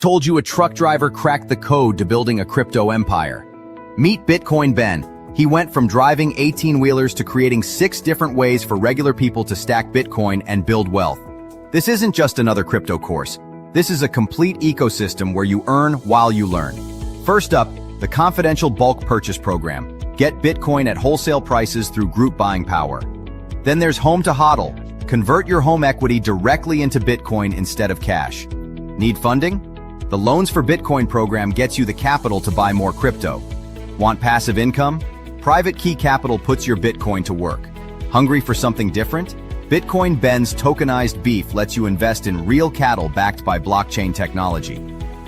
Told you a truck driver cracked the code to building a crypto empire. Meet Bitcoin Ben. He went from driving 18-wheelers to creating 6 different ways for regular people to stack Bitcoin and build wealth. This isn't just another crypto course. This is a complete ecosystem where you earn while you learn. First up, the confidential bulk purchase program. Get Bitcoin at wholesale prices through group buying power. Then there's Home to HODL. Convert your home equity directly into Bitcoin instead of cash. Need funding? The Loans for Bitcoin program gets you the capital to buy more crypto. Want passive income? Private Key Capital puts your Bitcoin to work. Hungry for something different? Bitcoin Ben's tokenized beef lets you invest in real cattle backed by blockchain technology.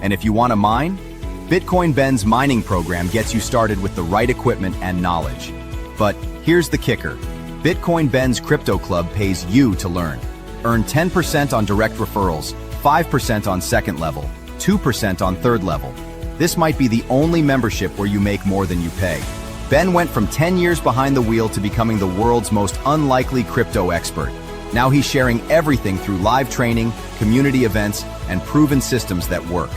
And if you want to mine? Bitcoin Ben's mining program gets you started with the right equipment and knowledge. But here's the kicker. Bitcoin Ben's Crypto Club pays you to learn. Earn 10% on direct referrals, 5% on second level, 2% on third level. This might be the only membership where you make more than you pay. Ben went from 10 years behind the wheel to becoming the world's most unlikely crypto expert. Now he's sharing everything through live training, community events, and proven systems that work.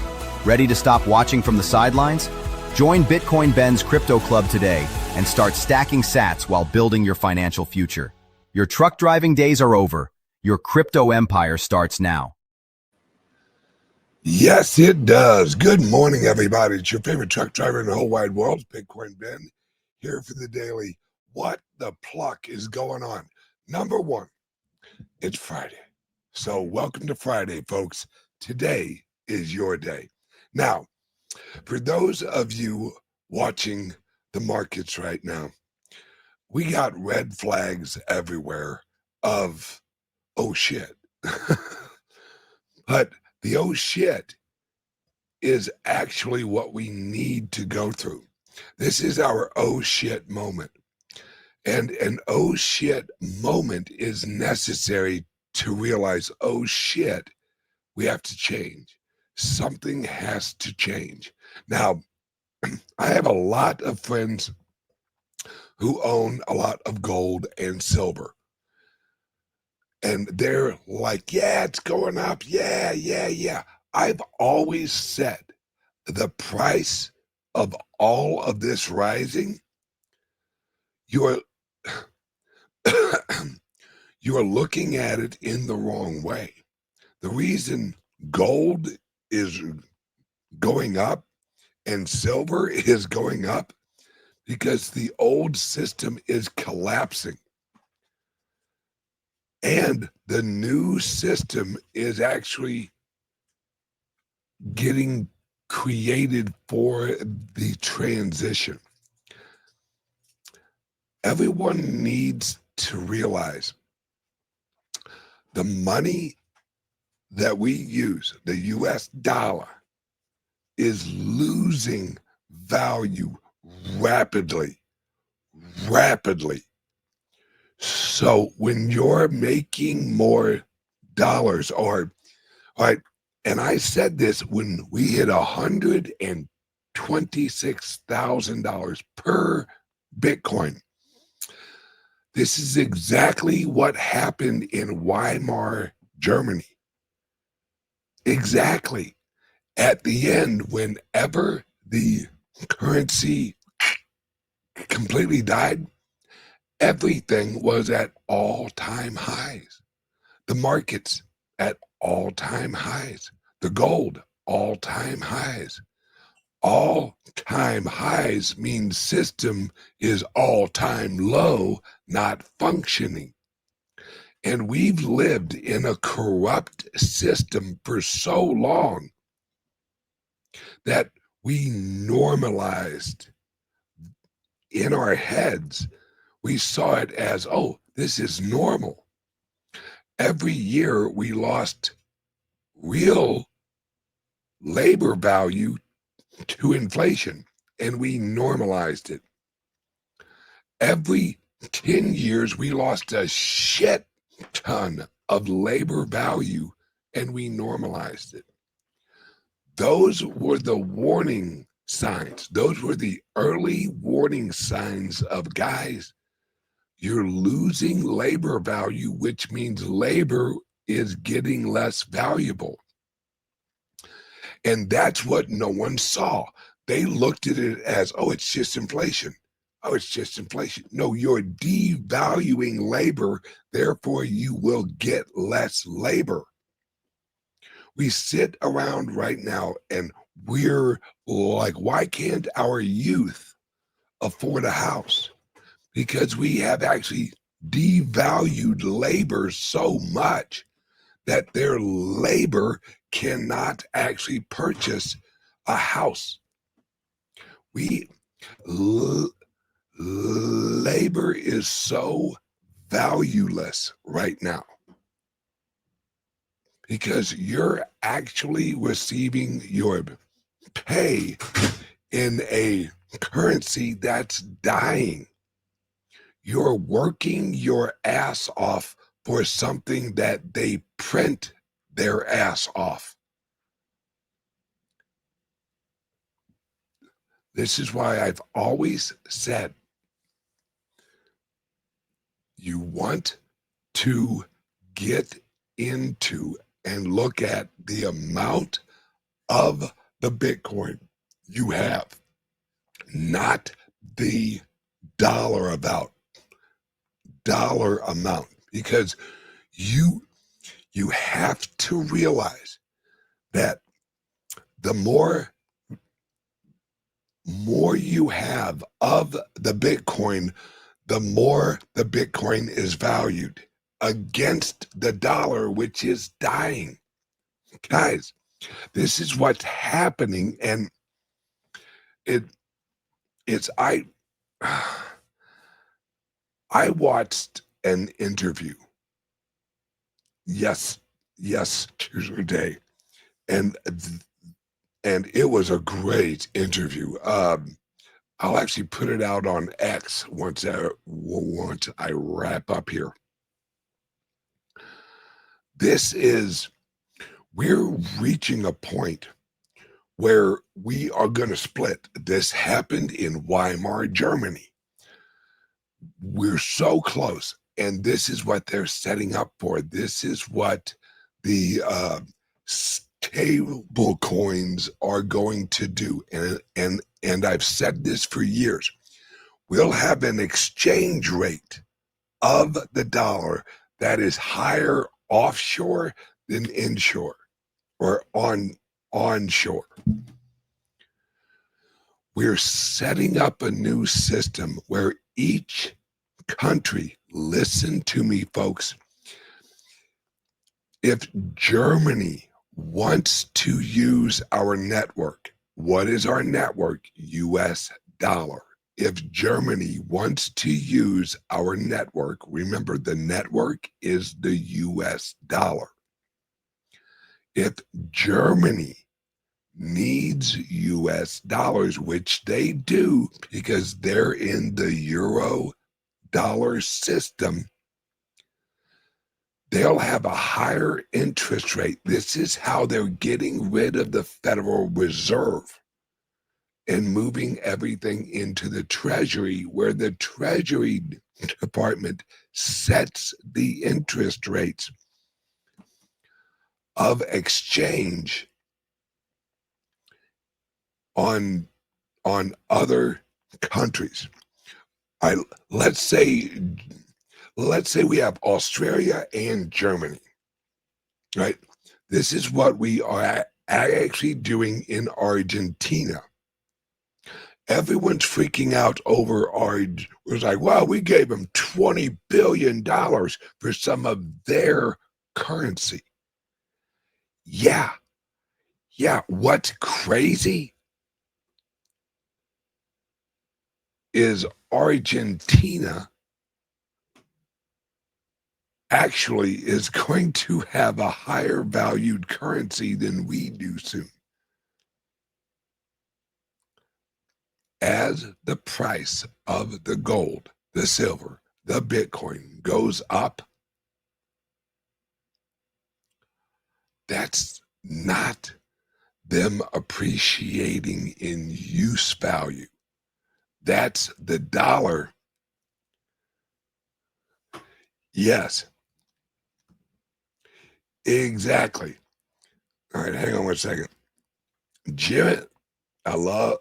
Ready to stop watching from the sidelines? Join Bitcoin Ben's Crypto Club today and start stacking sats while building your financial future. Your truck driving days are over. Your crypto empire starts now. Yes, it does. Good morning, everybody. It's your favorite truck driver in the whole wide world, Bitcoin Ben, here for the daily. What the pluck is going on? Number one, it's Friday. So welcome to Friday, folks. Today is your day. Now, for those of you watching the markets right now, we got red flags everywhere of, oh shit. But the oh shit is actually what we need to go through. This is our oh shit moment. And an oh shit moment is necessary to realize, oh shit, we have to change. Something has to change. Now, I have a lot of friends who own a lot of gold and silver. And they're like, yeah, it's going up. Yeah. I've always said the price of all of this rising, you're looking at it in the wrong way. The reason gold is going up and silver is going up because the old system is collapsing. And the new system is actually getting created for the transition. Everyone needs to realize the money that we use, the US dollar, is losing value rapidly. So when you're making more dollars, all right, and I said this when we hit $126,000 per Bitcoin. This is exactly what happened in Weimar, Germany. Exactly. At the end, whenever the currency completely died, everything was at all-time highs. The markets at all-time highs. The gold, all-time highs. All-time highs means system is all-time low, not functioning. And we've lived in a corrupt system for so long that we normalized in our heads. We saw it as, oh, this is normal. Every year we lost real labor value to inflation, and we normalized it. Every 10 years we lost a shit ton of labor value, and we normalized it. Those were the warning signs. Those were the early warning signs of, guys, you're losing labor value, which means labor is getting less valuable. And that's what no one saw. They looked at it as, oh, it's just inflation. Oh, it's just inflation. No, you're devaluing labor. Therefore, you will get less labor. We sit around right now and we're like, why can't our youth afford a house? Because we have actually devalued labor so much that their labor cannot actually purchase a house. We labor is so valueless right now because you're actually receiving your pay in a currency that's dying. You're working your ass off for something that they print their ass off. This is why I've always said you want to get into and look at the amount of the Bitcoin you have, not the dollar amount, because you have to realize that the more you have of the Bitcoin, the more the Bitcoin is valued against the dollar, which is dying. Guys, this is what's happening, and it's I watched an interview yesterday, and it was a great interview. I'll actually put it out on X once I wrap up here. We're reaching a point where we are going to split. This happened in Weimar, Germany. We're so close, and this is what they're setting up for. This is what the stable coins are going to do, and I've said this for years. We'll have an exchange rate of the dollar that is higher offshore than inshore or onshore. We're setting up a new system where each country, listen to me, folks, if Germany wants to use our network, what is our network? US dollar. If Germany wants to use our network, remember the network is the US dollar. If Germany needs US dollars, which they do because they're in the euro dollar system, they'll have a higher interest rate. This is how they're getting rid of the Federal Reserve and moving everything into the Treasury, where the Treasury Department sets the interest rates of exchange on other countries. Let's say we have Australia and Germany, right? This is what we are actually doing in Argentina. Everyone's freaking out over it was like, wow, we gave them $20 billion for some of their currency. Yeah. What's crazy is Argentina actually is going to have a higher valued currency than we do soon. As the price of the gold, the silver, the Bitcoin goes up, that's not them appreciating in use value. That's the dollar. Yes, exactly. All right, hang on one second. Jim, I love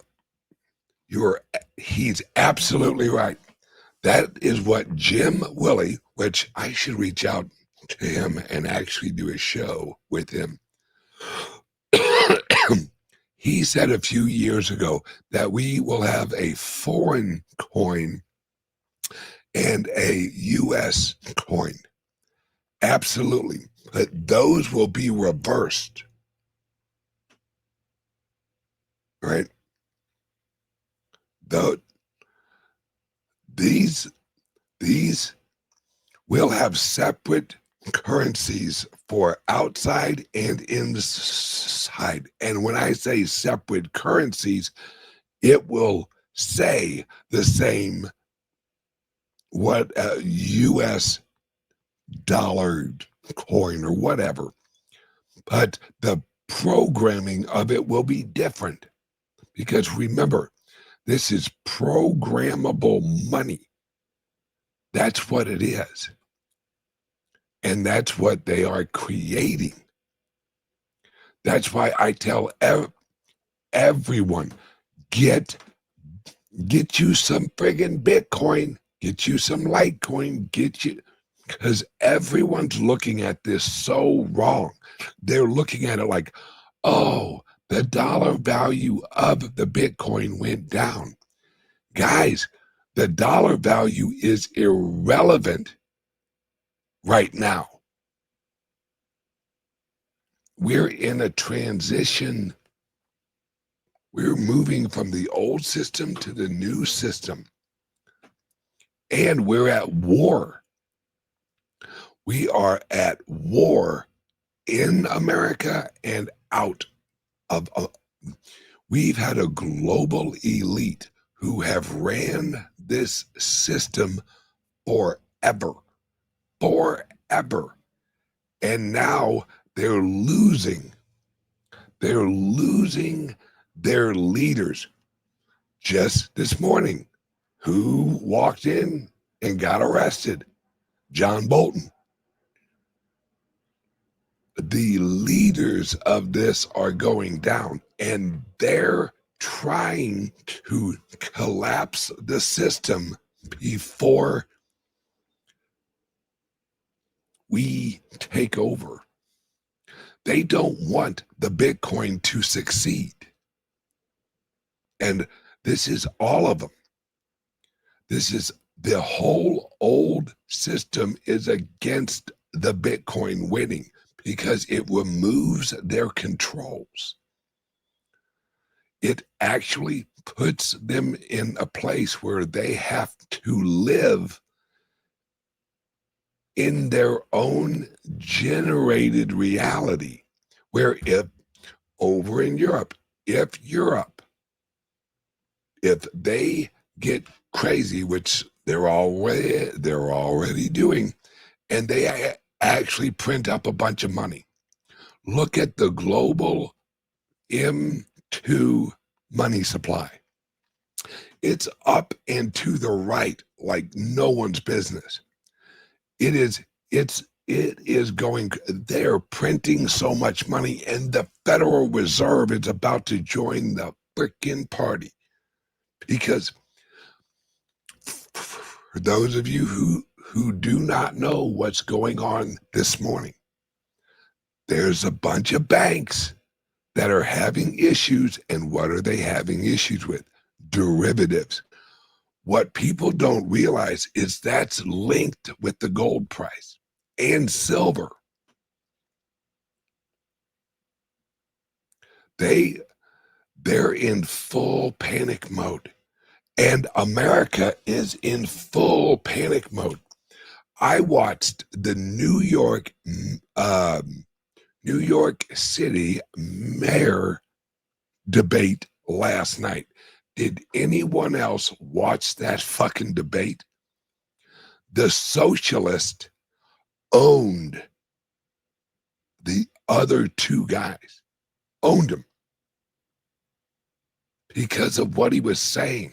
he's absolutely right. That is what Jim Willie, which I should reach out to him and actually do a show with him. He said a few years ago that we will have a foreign coin and a U.S. coin. Absolutely. But those will be reversed. Right? Though these will have separate currencies for outside and inside. And when I say separate currencies, it will say the same what a US dollar coin or whatever, but the programming of it will be different because remember, this is programmable money. That's what it is. And that's what they are creating. That's why I tell everyone, get you some friggin' Bitcoin, get you some Litecoin, because everyone's looking at this so wrong. They're looking at it like, oh, the dollar value of the Bitcoin went down. Guys, the dollar value is irrelevant right now. We're in a transition. We're moving from the old system to the new system. And we're at war. We are at war in America and out of. We've had a global elite who have ran this system forever. And now they're losing. They're losing their leaders. Just this morning, who walked in and got arrested? John Bolton. The leaders of this are going down, and they're trying to collapse the system before we take over. They don't want the Bitcoin to succeed. And this is all of them. This is the whole old system is against the Bitcoin winning because it removes their controls. It actually puts them in a place where they have to live in their own generated reality, where if over in Europe, if they get crazy, which they're already doing, and they actually print up a bunch of money. Look at the global M2 money supply. It's up and to the right like no one's business. It is going, they're printing so much money, and the Federal Reserve is about to join the freaking party. Because for those of you who do not know what's going on this morning, there's a bunch of banks that are having issues. And what are they having issues with? Derivatives. What people don't realize is that's linked with the gold price and silver. They're in full panic mode. And America is in full panic mode. I watched the New York City mayor debate last night. Did anyone else watch that fucking debate? The socialist owned the other two guys, owned him because of what he was saying.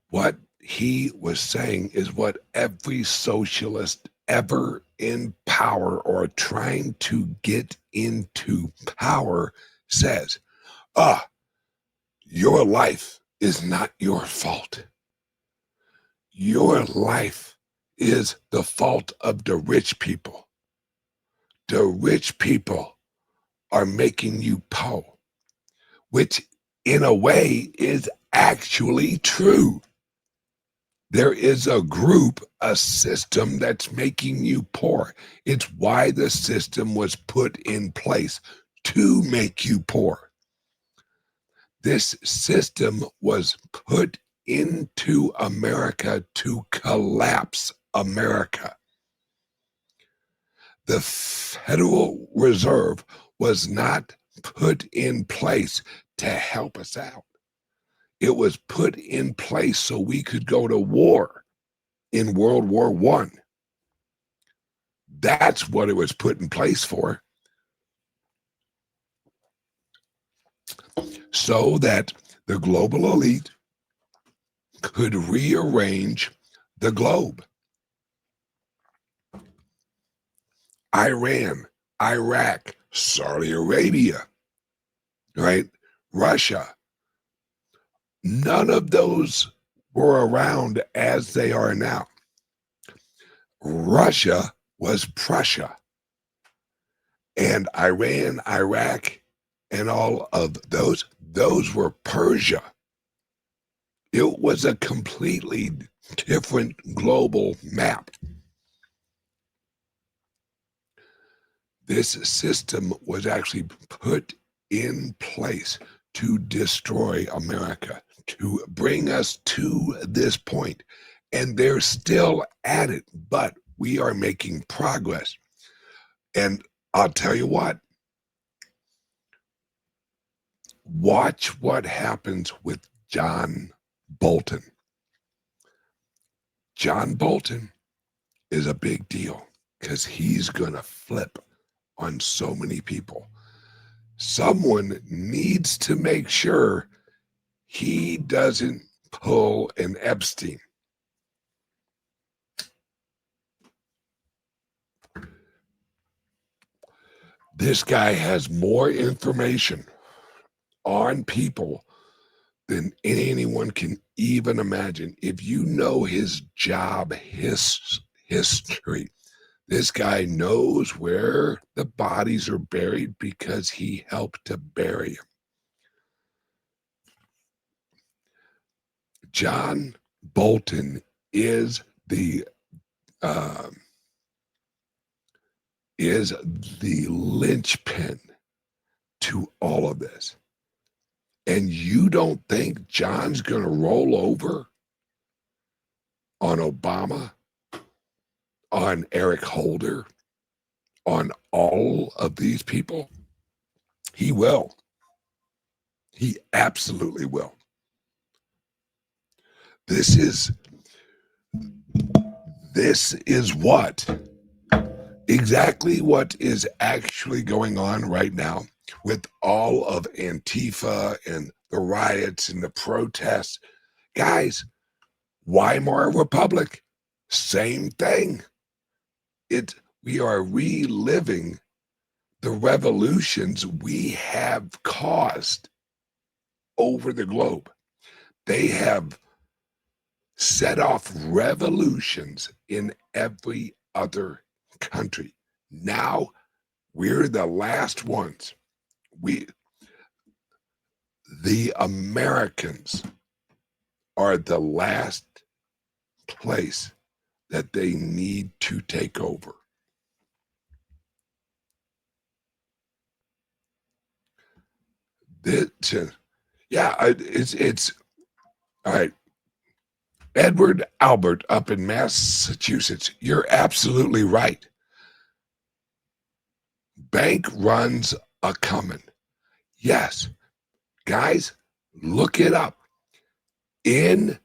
What he was saying is what every socialist ever in power or trying to get into power says, your life is not your fault. Your life is the fault of the rich people. The rich people are making you poor, which in a way is actually true. There is a group, a system that's making you poor. It's why the system was put in place to make you poor. This system was put into America to collapse America. The Federal Reserve was not put in place to help us out. It was put in place so we could go to war in World War I. That's what it was put in place for. So that the global elite could rearrange the globe. Iran, Iraq, Saudi Arabia, right? Russia. None of those were around as they are now. Russia was Prussia. And Iran, Iraq, and all of those were Persia. It was a completely different global map. This system was actually put in place to destroy America, to bring us to this point. And they're still at it, but we are making progress. And I'll tell you what, watch what happens with John Bolton. John Bolton is a big deal because he's going to flip on so many people. Someone needs to make sure he doesn't pull an Epstein. This guy has more information on people than anyone can even imagine. If you know his job history, this guy knows where the bodies are buried because he helped to bury them. John Bolton is the linchpin to all of this. And you don't think John's going to roll over on Obama, on Eric Holder, on all of these people? He will. He absolutely will. This is exactly what is actually going on right now with all of Antifa and the riots and the protests. Guys, Weimar Republic, same thing. We are reliving the revolutions we have caused over the globe. They have set off revolutions in every other country. Now we're the last ones. The Americans are the last place that they need to take over. It's all right. Edward Albert up in Massachusetts, you're absolutely right. Bank runs a coming. Yes, guys, look it up. In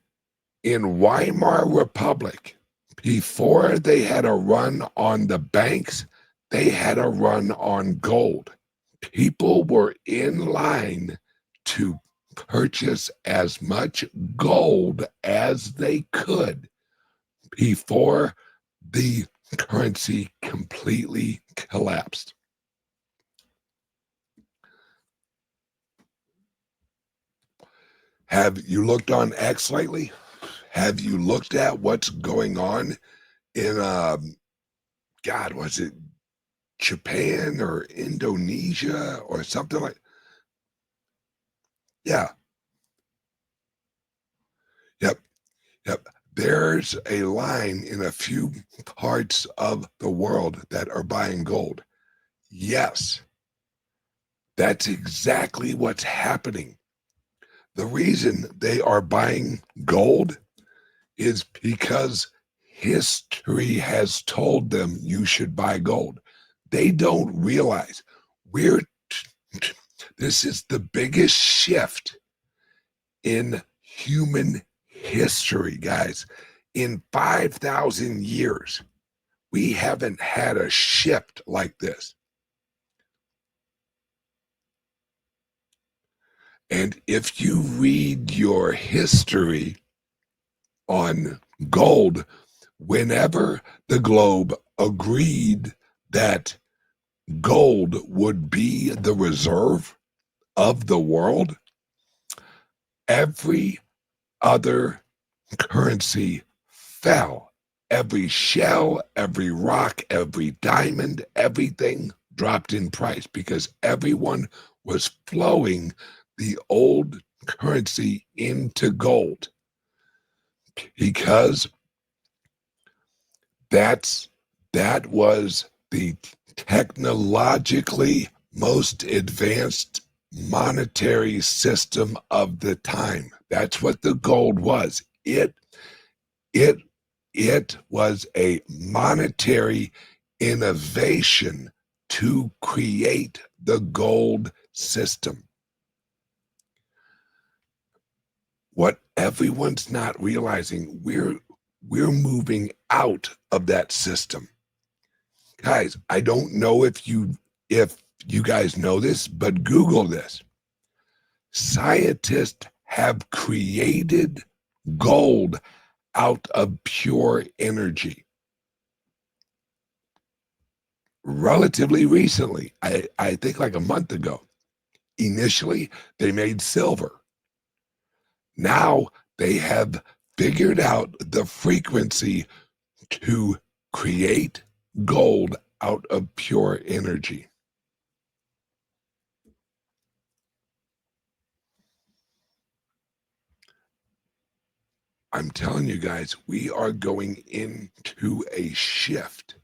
Weimar Republic, before they had a run on the banks, they had a run on gold. People were in line to purchase as much gold as they could before the currency completely collapsed. Have you looked on X lately? Have you looked at what's going on in, God, was it Japan or Indonesia or something like? Yeah, yep, yep. There's a line in a few parts of the world that are buying gold. Yes, that's exactly what's happening. The reason they are buying gold is because history has told them you should buy gold. They don't realize we're this is the biggest shift in human history, guys. In 5,000 years, we haven't had a shift like this. And if you read your history on gold, whenever the globe agreed that gold would be the reserve of the world, every other currency fell. Every shell, every rock, every diamond, everything dropped in price because everyone was flowing the old currency into gold because that was the technologically most advanced monetary system of the time. That's what the gold was. It it was a monetary innovation to create the gold system. What everyone's not realizing, we're moving out of that system. Guys, I don't know if you guys know this, but Google this. Scientists have created gold out of pure energy. Relatively recently, I think like a month ago. Initially, they made silver. Now they have figured out the frequency to create gold out of pure energy. I'm telling you guys, we are going into a shift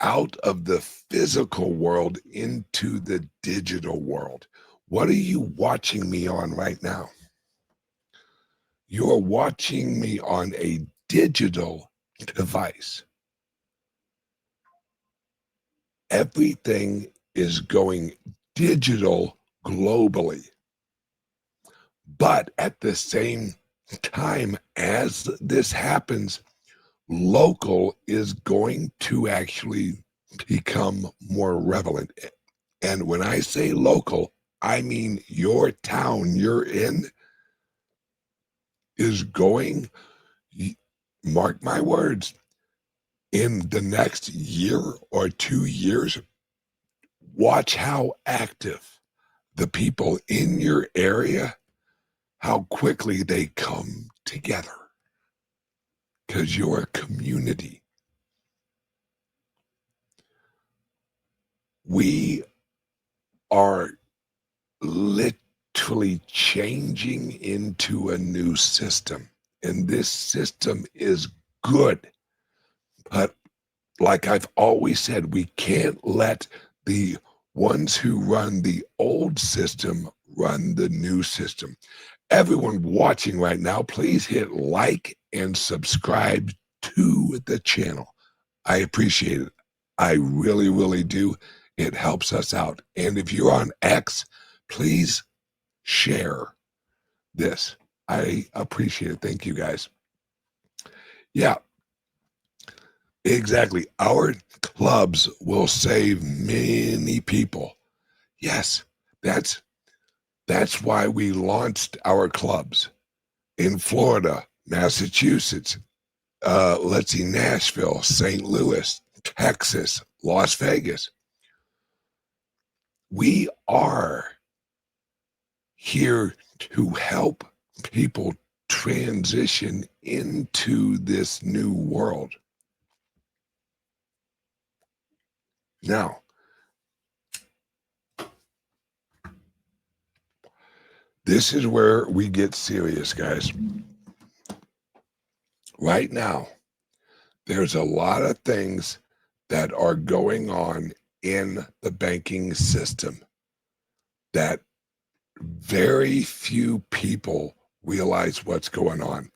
out of the physical world into the digital world. What are you watching me on right now? You're watching me on a digital device. Everything is going digital globally. But at the same time as this happens, local is going to actually become more relevant. And when I say local, I mean your town you're in is going, mark my words, in the next year or 2 years, watch how active the people in your area, how quickly they come together because you're a community. We are literally changing into a new system, and this system is good. But like I've always said, we can't let the ones who run the old system run the new system. Everyone watching right now, please hit like and subscribe to the channel. I appreciate it. I really, really do. It helps us out. And if you're on X, please share this. I appreciate it. Thank you, guys. Yeah, exactly. Our clubs will save many people. Yes, that's why we launched our clubs in Florida, Massachusetts, let's see, Nashville, St. Louis, Texas, Las Vegas. We are here to help people transition into this new world. Now, this is where we get serious, guys. Right now, there's a lot of things that are going on in the banking system that very few people realize what's going on.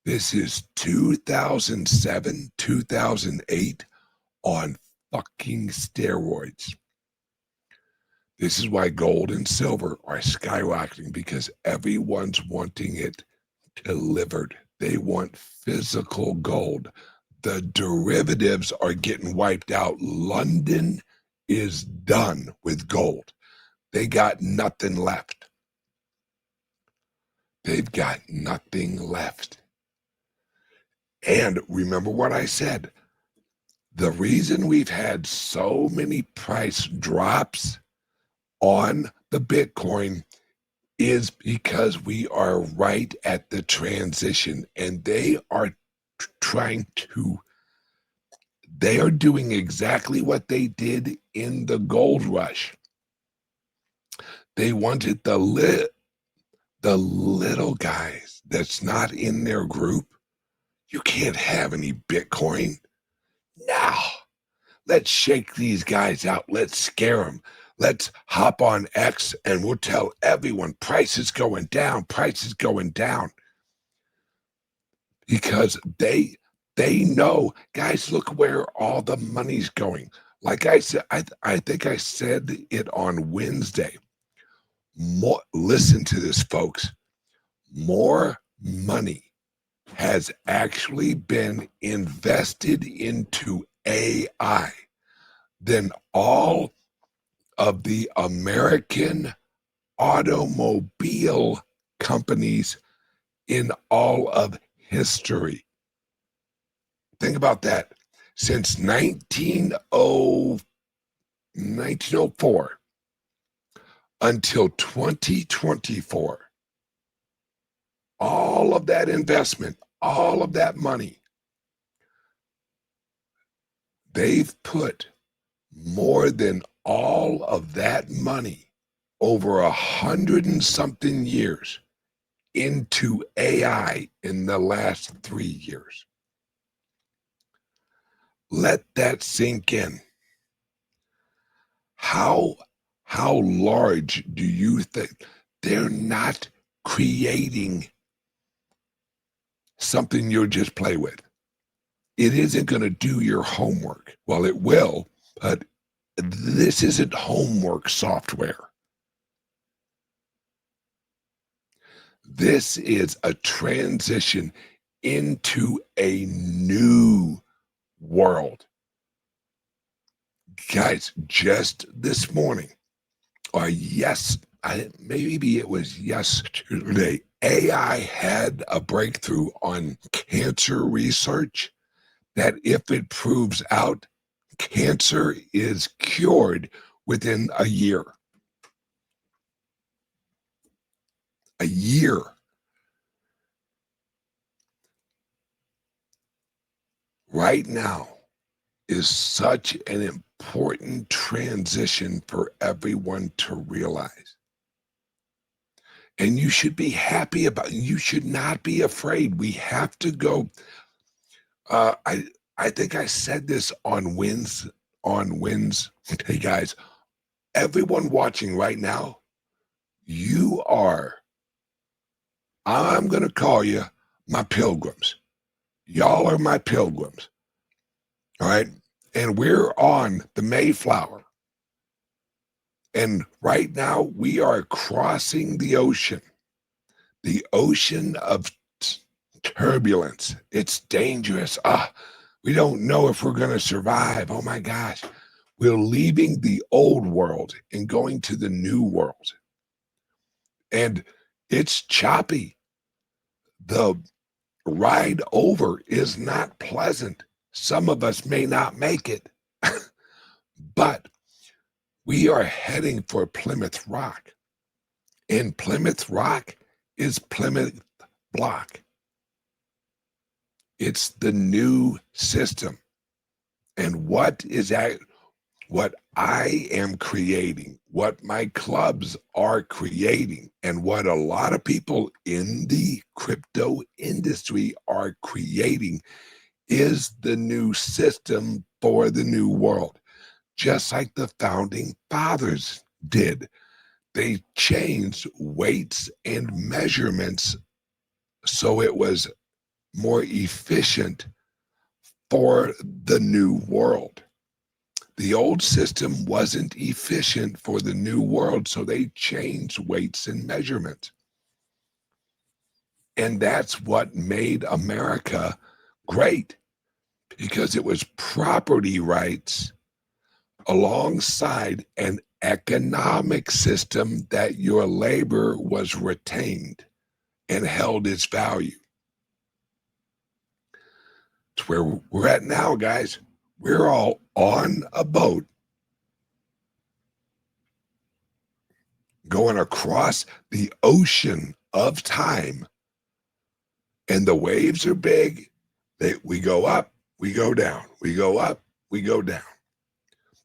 This is 2007, 2008 on fucking steroids. This is why gold and silver are skyrocketing, because everyone's wanting it delivered. They want physical gold. The derivatives are getting wiped out. London is done with gold. They got nothing left. They've got nothing left. And remember what I said. The reason we've had so many price drops on the Bitcoin is because we are right at the transition, and they are doing exactly what they did in the gold rush. They wanted the little guys that's not in their group. You can't have any Bitcoin. Now, let's shake these guys out. Let's scare them. Let's hop on X and we'll tell everyone price is going down, price is going down. Because they know, guys, look where all the money's going. Like I said, I think I said it on Wednesday. Listen to this, folks. More money has actually been invested into AI than all of the American automobile companies in all of history. Think about that. Since 1904 until 2024, all of that investment, all of that money, they've put more than all of that money over 100 and something years into AI in the last 3 years. Let that sink in. How large do you think? They're not creating something you'll just play with. It isn't going to do your homework. Well, it will, but this isn't homework software. This is a transition into a new world. Guys, just this morning, or maybe it was yesterday, AI had a breakthrough on cancer research that if it proves out, cancer is cured within a year. A year. Right now is such an important transition for everyone to realize. And you should be happy about it. You should not be afraid. We have to go. I think I said this on Wednesday. Hey guys, everyone watching right now, I'm going to call you my pilgrims. Y'all are my pilgrims. All right. And we're on the Mayflower. And right now we are crossing the ocean of turbulence. It's dangerous. We don't know if we're going to survive. Oh my gosh. We're leaving the old world and going to the new world. And it's choppy. The ride over is not pleasant. Some of us may not make it, but we are heading for Plymouth Rock. And Plymouth Rock is Plymouth Block. It's the new system. And what I am creating, what my clubs are creating, and what a lot of people in the crypto industry are creating is the new system for the new world. Just like the founding fathers did. They changed weights and measurements so it was more efficient for the new world. The old system wasn't efficient for the new world, so they changed weights and measurements. And that's what made America great, because it was property rights alongside an economic system that your labor was retained and held its value. It's where we're at now, guys. We're all on a boat going across the ocean of time, and the waves are big. We go up, we go down, we go up, we go down.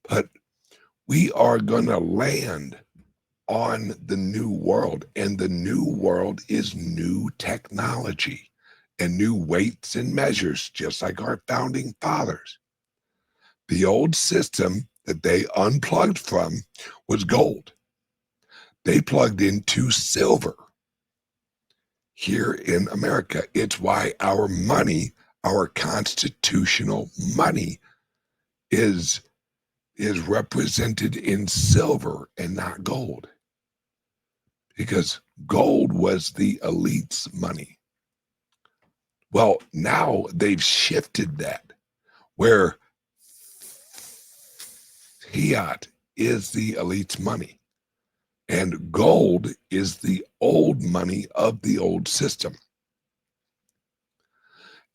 But we are going to land on the new world, and the new world is new technology and new weights and measures, just like our founding fathers. The old system that they unplugged from was gold. They plugged into silver. Here in America, it's why our money, our constitutional money, is represented in silver and not gold, because gold was the elite's money. Well, now they've shifted that, where fiat is the elite's money and gold is the old money of the old system.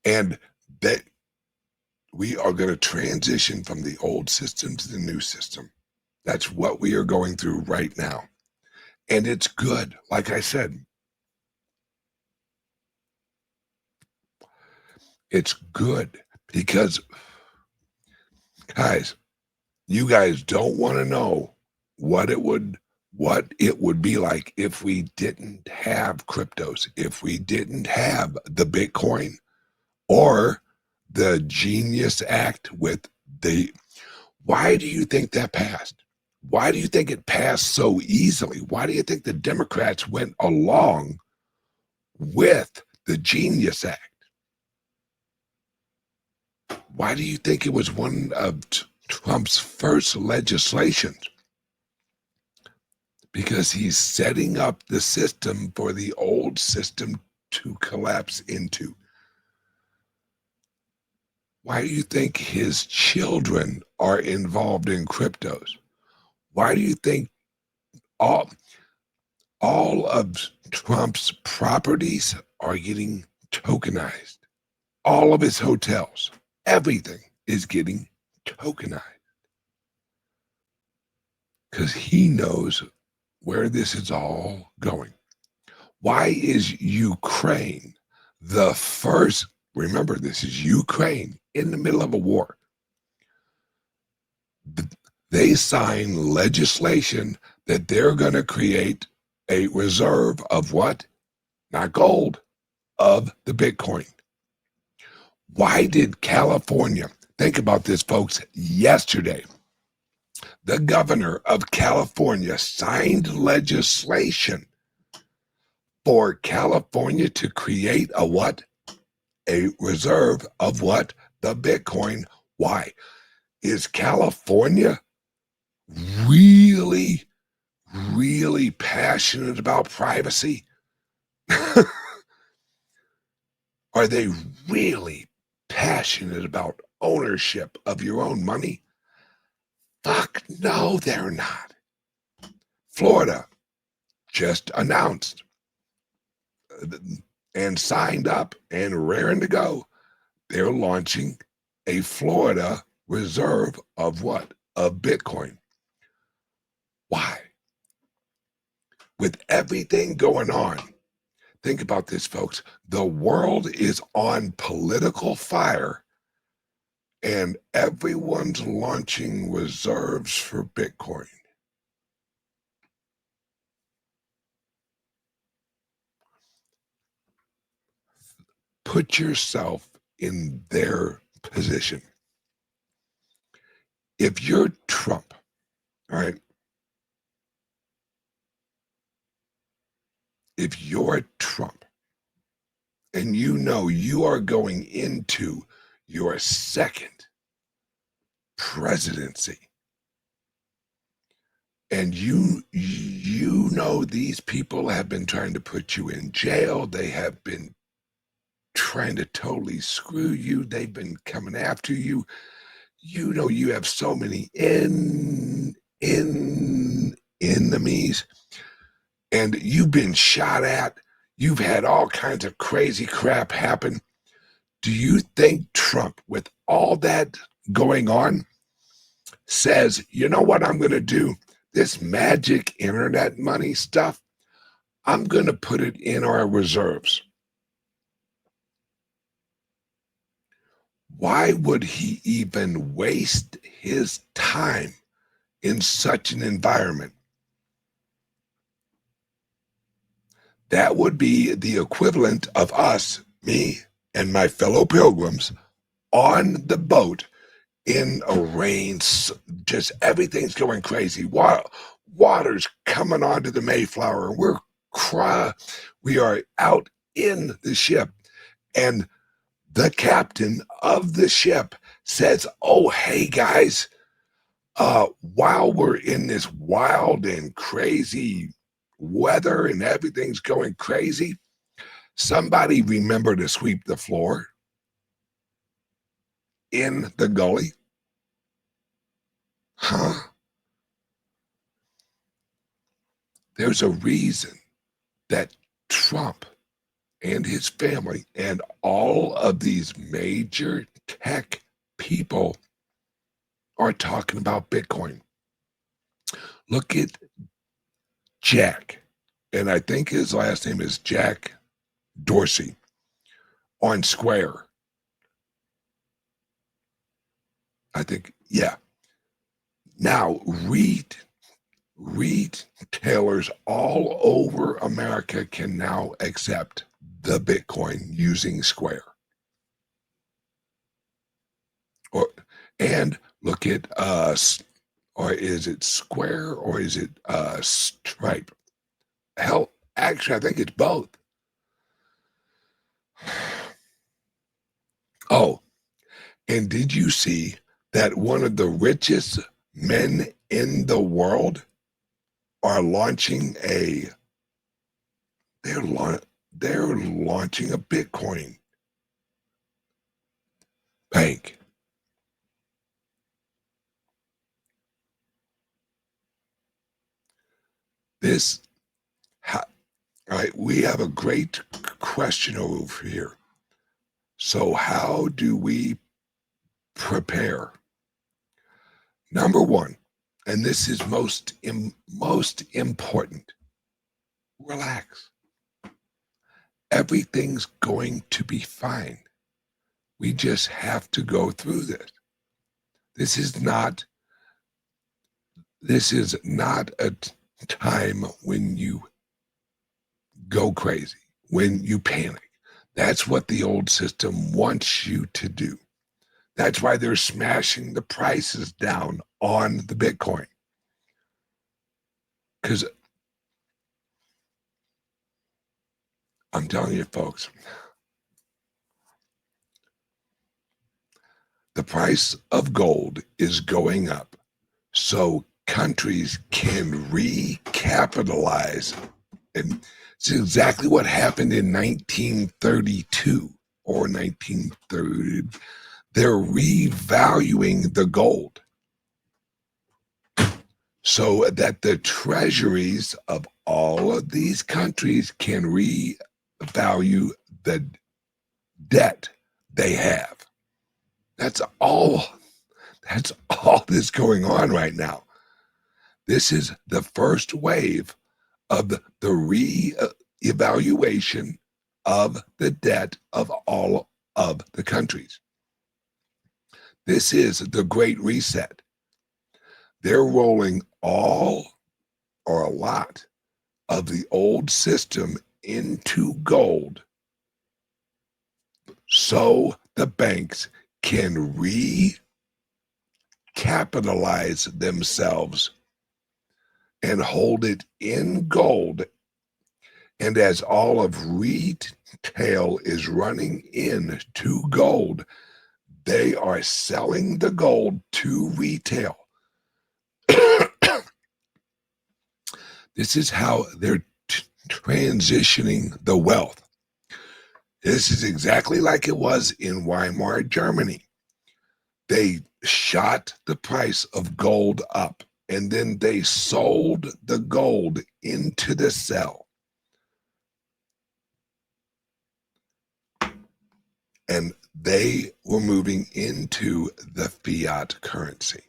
And that we are going to transition from the old system to the new system. That's what we are going through right now. And it's good. Like I said, it's good because, guys, you guys don't want to know what it would be like if we didn't have cryptos, if we didn't have the Bitcoin or the Genius Act with the. Why do you think that passed? Why do you think it passed so easily? Why do you think the Democrats went along with the Genius Act? Why do you think it was one of Trump's first legislations? Because he's setting up the system for the old system to collapse into. Why do you think his children are involved in cryptos? Why do you think all of Trump's properties are getting tokenized? All of his hotels, everything is getting tokenized. Because he knows where this is all going. Why is Ukraine the first? Remember, this is Ukraine in the middle of a war. They sign legislation that they're going to create a reserve of what? Not gold, of the Bitcoin. Why did California, think about this, folks, yesterday, the governor of California signed legislation for California to create a what? A reserve of what? The Bitcoin. Why? Is California really, really passionate about privacy? Are they really passionate about ownership of your own money? Fuck no, they're not. Florida just announced and signed up and raring to go. They're launching a Florida reserve of what? Of Bitcoin. Why? With everything going on, think about this, folks. The world is on political fire, and everyone's launching reserves for Bitcoin. Put yourself in their position. If you're Trump, all right, if you're Trump and you know you are going into your second presidency, and you know these people have been trying to put you in jail, they have been trying to totally screw you, they've been coming after you, you know you have so many enemies, and you've been shot at, you've had all kinds of crazy crap happen. Do you think Trump, with all that going on, says, you know what I'm going to do? This magic internet money stuff, I'm going to put it in our reserves. Why would he even waste his time in such an environment? That would be the equivalent of us, me and my fellow pilgrims, on the boat in a rain, just everything's going crazy. Water's coming onto the Mayflower. We are out in the ship, and the captain of the ship says, "Oh, hey guys, while we're in this wild and crazy weather and everything's going crazy, somebody remember to sweep the floor in the gully." Huh? There's a reason that Trump and his family and all of these major tech people are talking about Bitcoin. Look at Jack, and I think his last name is Jack Dorsey, on Square. I think, yeah. Now, retailers all over America can now accept the Bitcoin using Square. And look at or is it Square or is it Stripe? Hell, actually, I think it's both. Oh, and did you see that one of the richest men in the world are launching they're launching a Bitcoin bank. This, all right, we have a great question over here. So how do we prepare? Number one, and this is most important, relax. Everything's going to be fine. We just have to go through this. This is not a time when you go crazy, when you panic. That's what the old system wants you to do. That's why they're smashing the prices down on the Bitcoin. Because I'm telling you, folks, the price of gold is going up so countries can recapitalize. And it's exactly what happened in 1932 or 1930. They're revaluing the gold so that the treasuries of all of these countries can revalue the debt they have. That's all that's going on right now. This is the first wave of the re-evaluation of the debt of all of the countries. This is the Great Reset. They're rolling all or a lot of the old system into gold so the banks can recapitalize themselves and hold it in gold. And as all of retail is running into gold, they are selling the gold to retail. This is how they're transitioning the wealth. This is exactly like it was in Weimar Germany. They shot the price of gold up, and then they sold the gold into the cell. And they were moving into the fiat currency.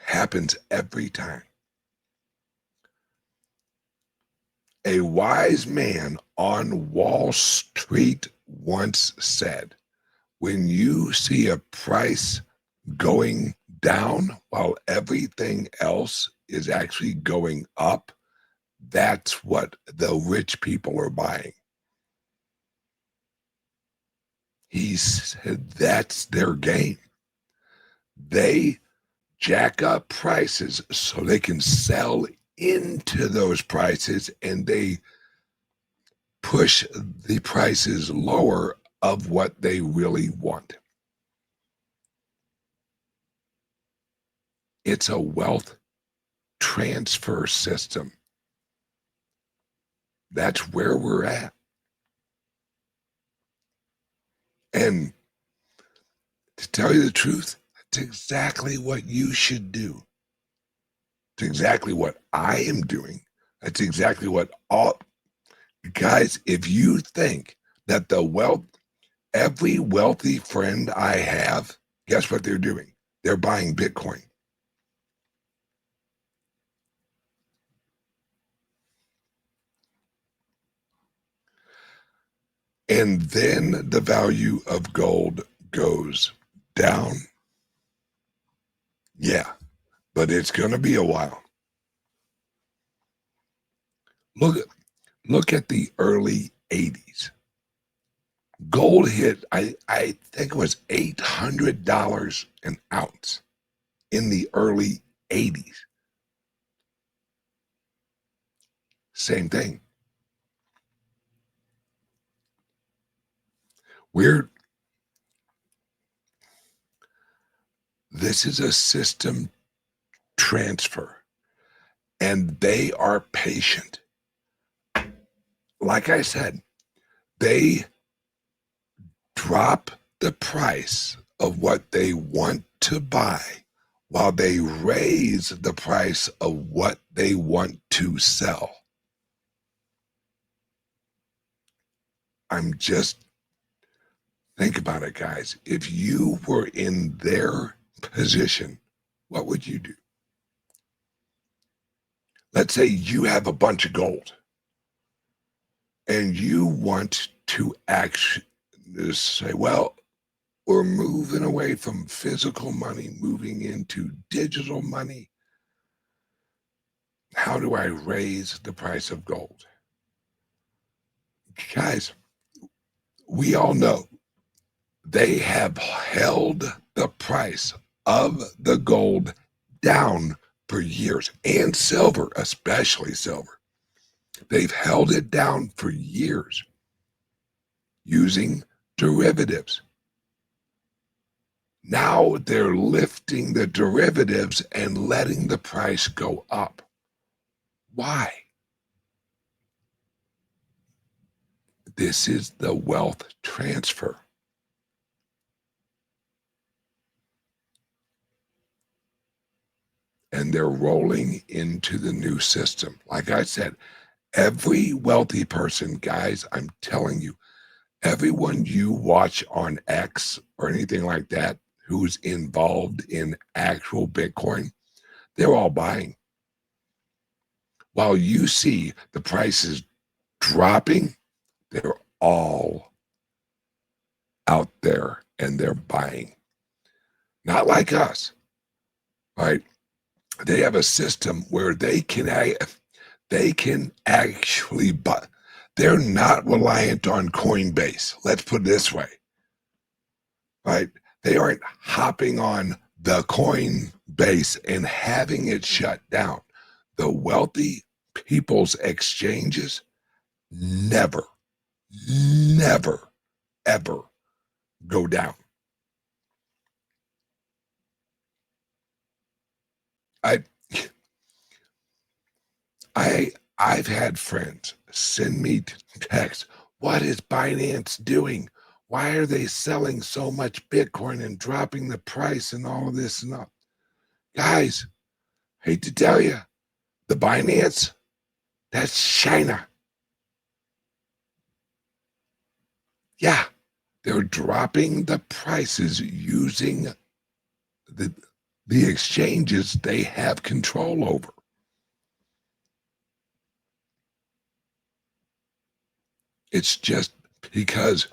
Happens every time. A wise man on Wall Street once said, when you see a price going down while everything else is actually going up, that's what the rich people are buying. He said that's their game. They jack up prices so they can sell into those prices, and they push the prices lower of what they really want. It's a wealth transfer system. That's where we're at. And to tell you the truth, that's exactly what you should do. It's exactly what I am doing. That's exactly what all guys, if you think that every wealthy friend I have, guess what they're doing? They're buying Bitcoin. And then the value of gold goes down. Yeah, but it's going to be a while. Look at the early 80s. Gold hit, I think it was $800 an ounce in the early 80s. Same thing. This is a system transfer, and they are patient. Like I said, they drop the price of what they want to buy while they raise the price of what they want to sell. Think about it, guys. If you were in their position, what would you do? Let's say you have a bunch of gold and you want to actually say, well, we're moving away from physical money, moving into digital money. How do I raise the price of gold? Guys, we all know they have held the price of the gold down for years, and silver, especially silver. They've held it down for years using derivatives. Now they're lifting the derivatives and letting the price go up. Why? This is the wealth transfer. and they're rolling into the new system. Like I said, every wealthy person, guys, I'm telling you, everyone you watch on X or anything like that who's involved in actual Bitcoin, they're all buying. While you see the prices dropping, they're all out there and they're buying. Not like us, right? They have a system where they can actually buy. They're not reliant on Coinbase. Let's put it this way, right? They aren't hopping on the Coinbase and having it shut down. The wealthy people's exchanges never, never, ever go down. I've had friends send me texts. What is Binance doing? Why are they selling so much Bitcoin and dropping the price and all of this and that? Guys, hate to tell you, the Binance, that's China. Yeah, they're dropping the prices using the exchanges they have control over. It's just because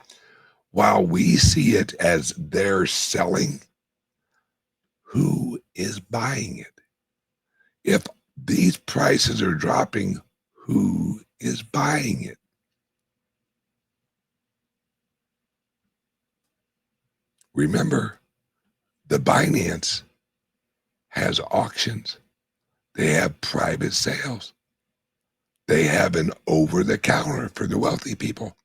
while we see it as they're selling, who is buying it? If these prices are dropping, who is buying it? Remember, the Binance has auctions. They have private sales. They have an over-the-counter for the wealthy people.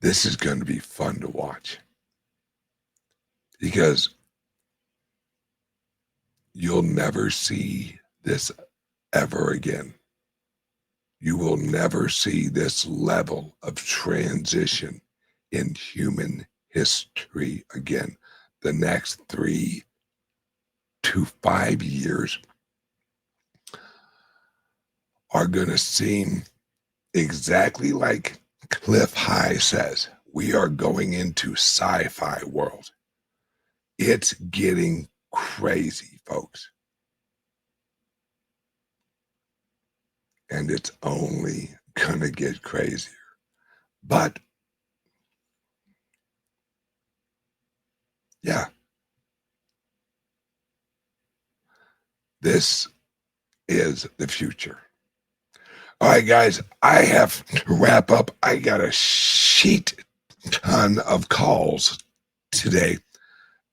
This is going to be fun to watch because you'll never see this ever again. You will never see this level of transition in human history again. The next 3 to 5 years are going to seem exactly like Cliff High says. We are going into sci-fi world. It's getting crazy, folks. And it's only going to get crazier. But, yeah, this is the future. All right, guys, I have to wrap up. I got a shit ton of calls today.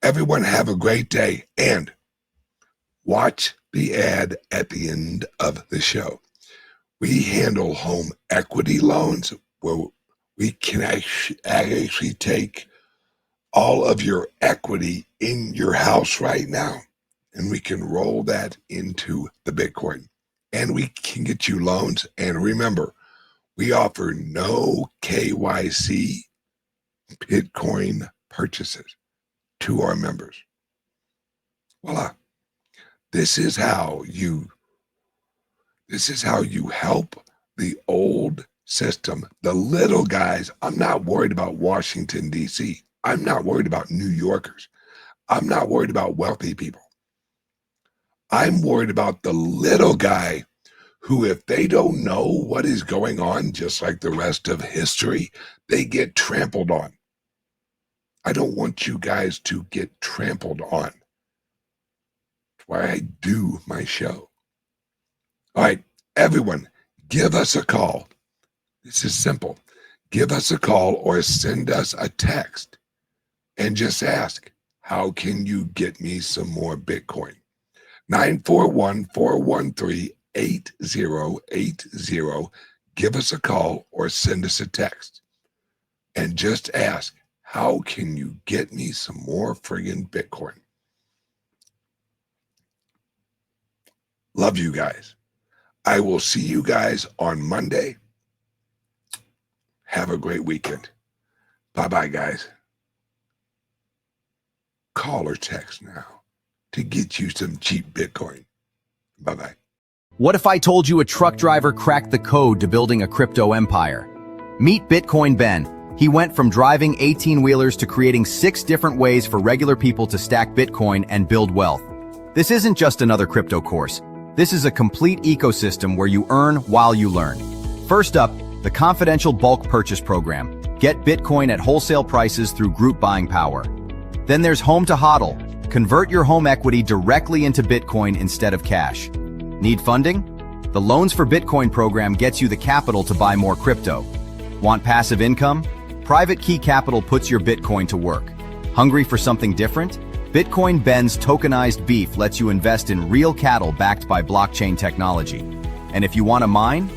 Everyone have a great day and watch the ad at the end of the show. We handle home equity loans where we can actually take all of your equity in your house right now, and we can roll that into the Bitcoin. And we can get you loans. And remember, we offer no KYC Bitcoin purchases to our members. Voila. This is how you help the old system, the little guys. I'm not worried about Washington, D.C. I'm not worried about New Yorkers. I'm not worried about wealthy people. I'm worried about the little guy who, if they don't know what is going on, just like the rest of history, they get trampled on. I don't want you guys to get trampled on. That's why I do my show. All right, everyone, give us a call. This is simple. Give us a call or send us a text and just ask, how can you get me some more Bitcoin? 941-413-8080. Give us a call or send us a text and just ask, how can you get me some more friggin' Bitcoin? Love you guys. I will see you guys on Monday. Have a great weekend. Bye-bye, guys. Call or text now to get you some cheap Bitcoin. Bye-bye. What if I told you a truck driver cracked the code to building a crypto empire? Meet Bitcoin Ben. He went from driving 18-wheelers to creating 6 different ways for regular people to stack Bitcoin and build wealth. This isn't just another crypto course. This is a complete ecosystem where you earn while you learn. First up, the confidential bulk purchase program. Get Bitcoin at wholesale prices through group buying power. Then there's Home to HODL. Convert your home equity directly into Bitcoin instead of cash. Need funding? The Loans for Bitcoin program gets you the capital to buy more crypto. Want passive income? Private Key Capital puts your Bitcoin to work. Hungry for something different? Bitcoin Ben's tokenized beef lets you invest in real cattle backed by blockchain technology. And if you want to mine?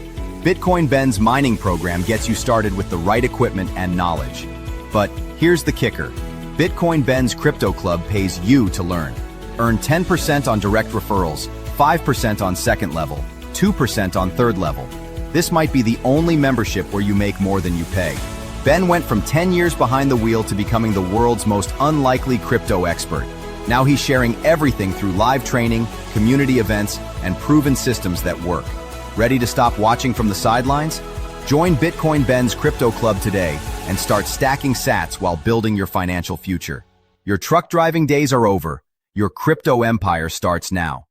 Bitcoin Ben's mining program gets you started with the right equipment and knowledge. But here's the kicker. Bitcoin Ben's Crypto Club pays you to learn. Earn 10% on direct referrals, 5% on second level, 2% on third level. This might be the only membership where you make more than you pay. Ben went from 10 years behind the wheel to becoming the world's most unlikely crypto expert. Now he's sharing everything through live training, community events, and proven systems that work. Ready to stop watching from the sidelines? Join Bitcoin Ben's Crypto Club today and start stacking sats while building your financial future. Your truck driving days are over. Your crypto empire starts now.